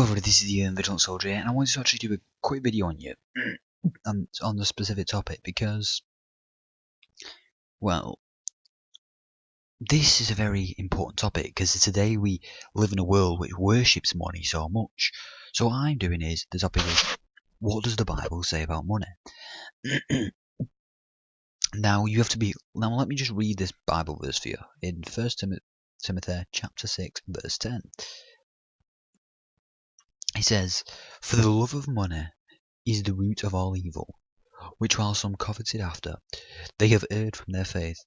Hello everybody, this is the Vigilant Soldier, and I wanted to actually do a quick video on you on the specific topic because, well, this is a very important topic because today we live in a world which worships money so much. So what I'm doing is, the topic is, what does the Bible say about money? Now let me just read this Bible verse for you in 1 Timothy chapter 6 verse 10. It says, "For the love of money is the root of all evil, which while some coveted after, they have erred from their faith,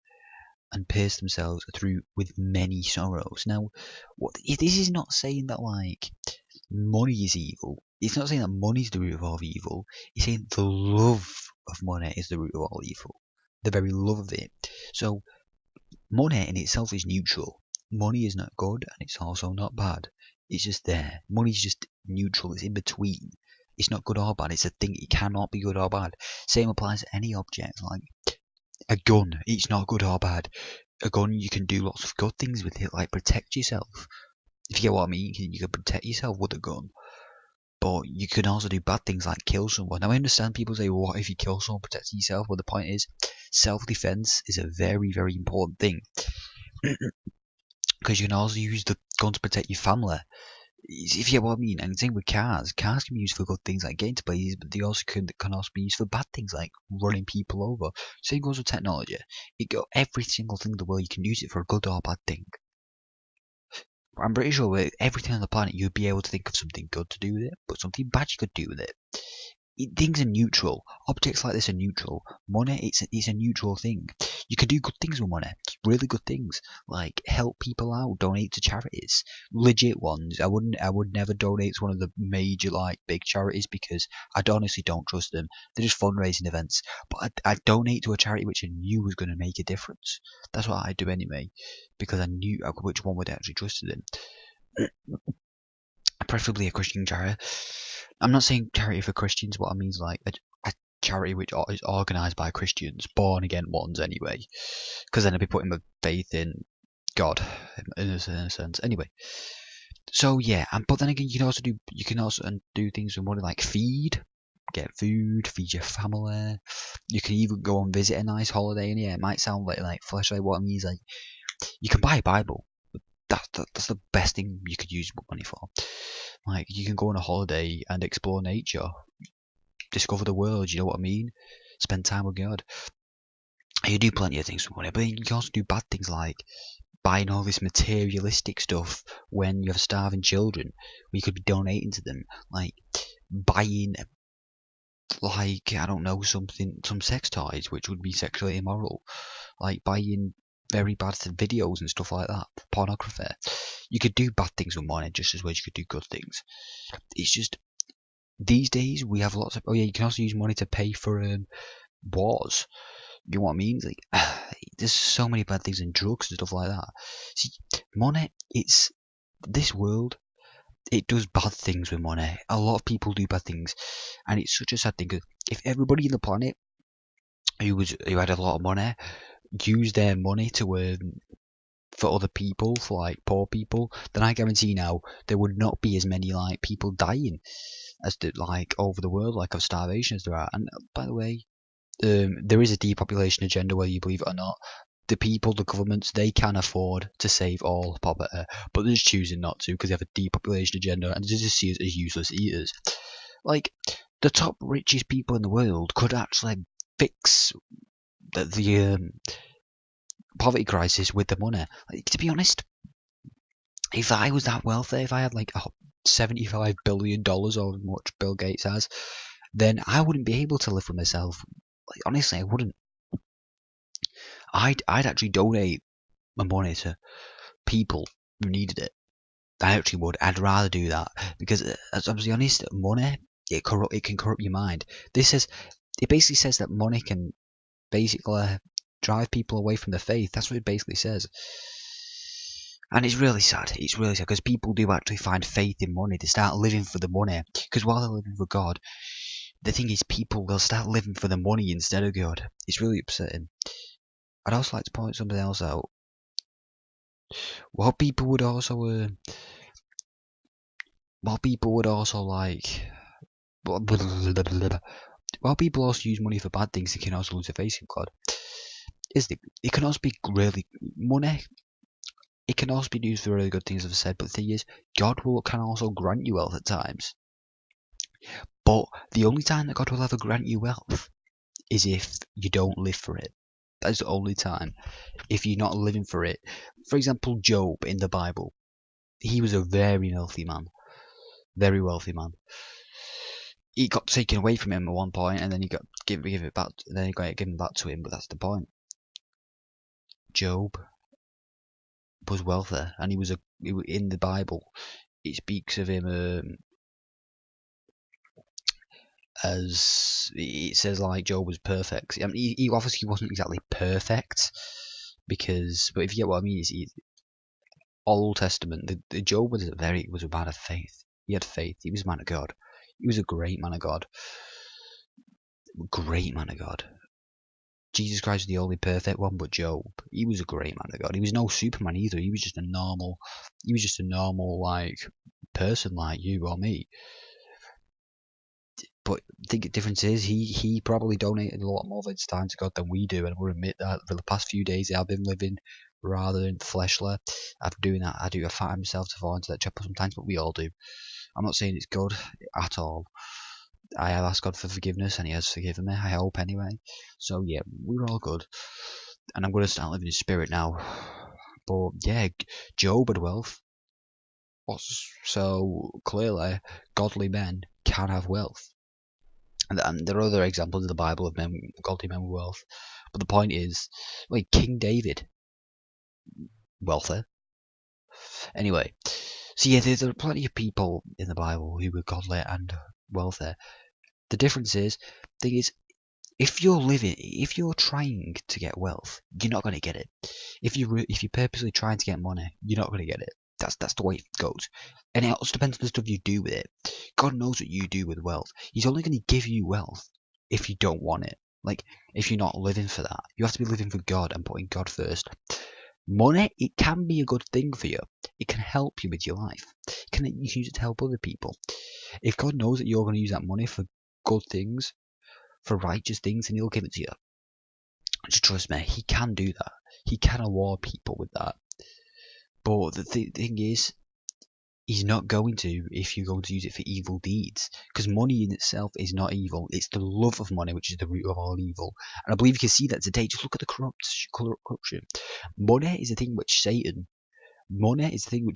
and pierced themselves through with many sorrows." Now, this is not saying that, like, money is evil. It's not saying that money is the root of all evil. It's saying the love of money is the root of all evil. The very love of it. So, money in itself is neutral. Money is not good, and it's also not bad. It's just there. Money is just neutral. It's in between. It's not good or bad. It's a thing. It cannot be good or bad. Same applies to any object. Like a gun, it's not good or bad. A gun, you can do lots of good things with it, like protect yourself. If you get what I mean, you can protect yourself with a gun. But you can also do bad things like kill someone. Now I understand people say, well, what if you kill someone protecting yourself? Well, the point is, self-defense is a very, very important thing. Because you can also use the gun to protect your family. If you get what I mean. And the thing with cars can be used for good things like getting to places, but they also can also be used for bad things like running people over. Same goes with technology. Every single thing in the world, you can use it for a good or bad thing. I'm pretty sure with everything on the planet, you'd be able to think of something good to do with it, but something bad you could do with it. Things are neutral. Objects like this are neutral. Money, it's a neutral thing. You can do good things with money. Really good things. Like help people out, donate to charities. Legit ones. I would never donate to one of the major, like, big charities because I honestly don't trust them. They're just fundraising events. But I'd donate to a charity which I knew was going to make a difference. That's what I'd do anyway. Because I knew which one would actually trust them. Preferably a Christian charity. I'm not saying charity for Christians. What I mean is like a charity which is organised by Christians, born again ones anyway. Because then I'd be putting my faith in God in a sense. Anyway, so yeah, but then again, you can also do things with money like get food, feed your family. You can even go and visit a nice holiday. And yeah, it might sound like fleshlight. What I mean is, like, you can buy a Bible. That's the best thing you could use money for. Like, you can go on a holiday and explore nature, discover the world, you know what I mean? Spend time with God. You do plenty of things with money, but you can also do bad things like buying all this materialistic stuff when you have starving children. We could be donating to them, like buying, like, I don't know, some sex toys which would be sexually immoral, like buying very bad videos and stuff like that, pornography. You could do bad things with money just as well as you could do good things. It's just, these days we have lots of, oh yeah, you can also use money to pay for wars. You know what I mean? Like, there's so many bad things, and drugs and stuff like that. See, money, this world, it does bad things with money. A lot of people do bad things, and it's such a sad thing. Cause if everybody in the planet who had a lot of money used their money to for other people, for like poor people, then I guarantee now there would not be as many like people dying as like over the world, like of starvation as there are. And by the way, there is a depopulation agenda, whether you believe it or not. The people, the governments, they can afford to save all poverty, but they're just choosing not to because they have a depopulation agenda and they just see us as useless eaters. Like, the top richest people in the world could actually fix the poverty crisis with the money. Like, to be honest, if I was that wealthy, if I had like $75 billion or how much Bill Gates has, then I wouldn't be able to live for myself. Like, honestly, I wouldn't. I'd actually donate my money to people who needed it. I actually would. I'd rather do that because, as I'm being honest, money, it can corrupt your mind. It basically says that money can basically drive people away from the faith. That's what it basically says. And it's really sad. It's really sad because people do actually find faith in money. They start living for the money. Because while they're living for God, the thing is, people will start living for the money instead of God. It's really upsetting. I'd also like to point something else out. What people would also while people would also like, while people also use money for bad things, they can also lose their faith in God. It can also be really money. It can also be used for really good things, as I've said. But the thing is, can also grant you wealth at times. But the only time that God will ever grant you wealth is if you don't live for it. That's the only time. If you're not living for it. For example, Job in the Bible. He was a very wealthy man. Very wealthy man. It got taken away from him at one point, and then he got give it back. And then he got it given back to him. But that's the point. Job was wealthy, and he was in the Bible. It speaks of him as it says like Job was perfect. I mean, he obviously wasn't exactly perfect because, but if you get what I mean, Old Testament. The Job was a man of faith. He had faith. He was a man of God. He was a great man of God. Great man of God. Jesus Christ was the only perfect one, but Job, he was a great man of God. He was no Superman either. He was just a normal. He was just a normal like person like you or me. But I think the difference is he probably donated a lot more of his time to God than we do, and we'll admit that for the past few days I've been living rather than fleshly. After doing that, I find myself to fall into that trap sometimes, but we all do. I'm not saying it's good at all. I have asked God for forgiveness, and He has forgiven me. I hope anyway. So yeah, we're all good, and I'm going to start living in spirit now. But yeah, Job had wealth. So clearly, godly men can have wealth. And there are other examples in the Bible of godly men with wealth. But the point is, like King David, wealthy. Anyway, so yeah, there are plenty of people in the Bible who were godly and wealthy. The difference is, if you're trying to get wealth, you're not going to get it. If you're purposely trying to get money, you're not going to get it. That's the way it goes. And it also depends on the stuff you do with it. God knows what you do with wealth. He's only going to give you wealth if you don't want it. Like, if you're not living for that. You have to be living for God and putting God first. Money, it can be a good thing for you. It can help you with your life. You can use it to help other people. If God knows that you're going to use that money for good things, for righteous things, and He'll give it to you. Just trust me, He can do that. He can reward people with that. But the thing is, He's not going to if you're going to use it for evil deeds. Because money in itself is not evil. It's the love of money which is the root of all evil. And I believe you can see that today. Just look at the corruption. Money is the thing which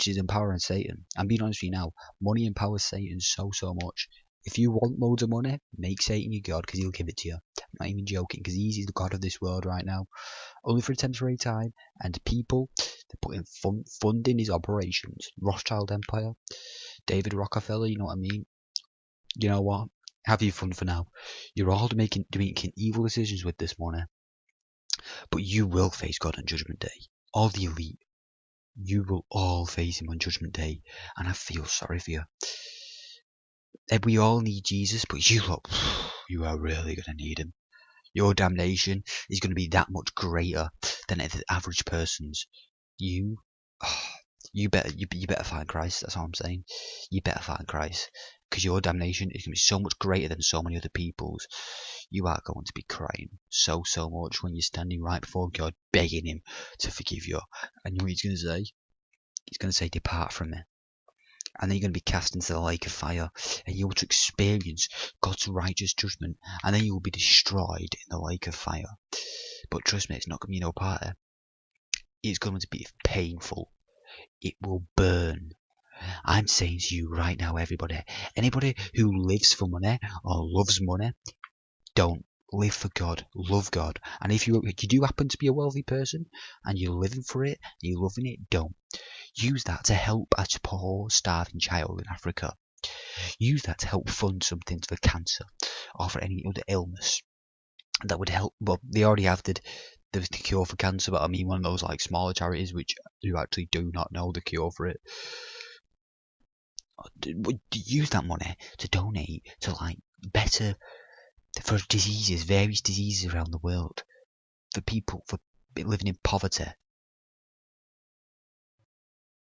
is empowering Satan. I'm being honest with you now. Money empowers Satan so much. If you want loads of money, make Satan your god because he'll give it to you. I'm not even joking because he's the god of this world right now. Only for a temporary time. And people, they're putting funding his operations. Rothschild Empire, David Rockefeller, you know what I mean? You know what? Have your fun for now. You're all making evil decisions with this money. But you will face God on Judgment Day. All the elite. You will all face Him on Judgment Day. And I feel sorry for you. We all need Jesus, but you are really going to need Him. Your damnation is going to be that much greater than the average person's. You better find Christ. That's all I'm saying. You better find Christ, because your damnation is going to be so much greater than so many other people's. You are going to be crying so much when you're standing right before God, begging Him to forgive you. And you know what He's going to say? He's going to say, "Depart from me." And then you're going to be cast into the lake of fire, and you're to experience God's righteous judgment, and then you will be destroyed in the lake of fire. But trust me, it's not going to be no party. It's going to be painful. It will burn. I'm saying to you right now, everybody, anybody who lives for money or loves money, don't. Live for God, love God. And if you do happen to be a wealthy person and you're living for it, and you're loving it, don't. Use that to help a poor, starving child in Africa. Use that to help fund something for cancer or for any other illness that would help. Well, they already have the cure for cancer, but I mean one of those like smaller charities who actually do not know the cure for it. Use that money to donate to like better for diseases, various diseases around the world, for people for living in poverty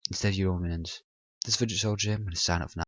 instead of your own means. This is Fidget Soldier. I'm going to sign up for now.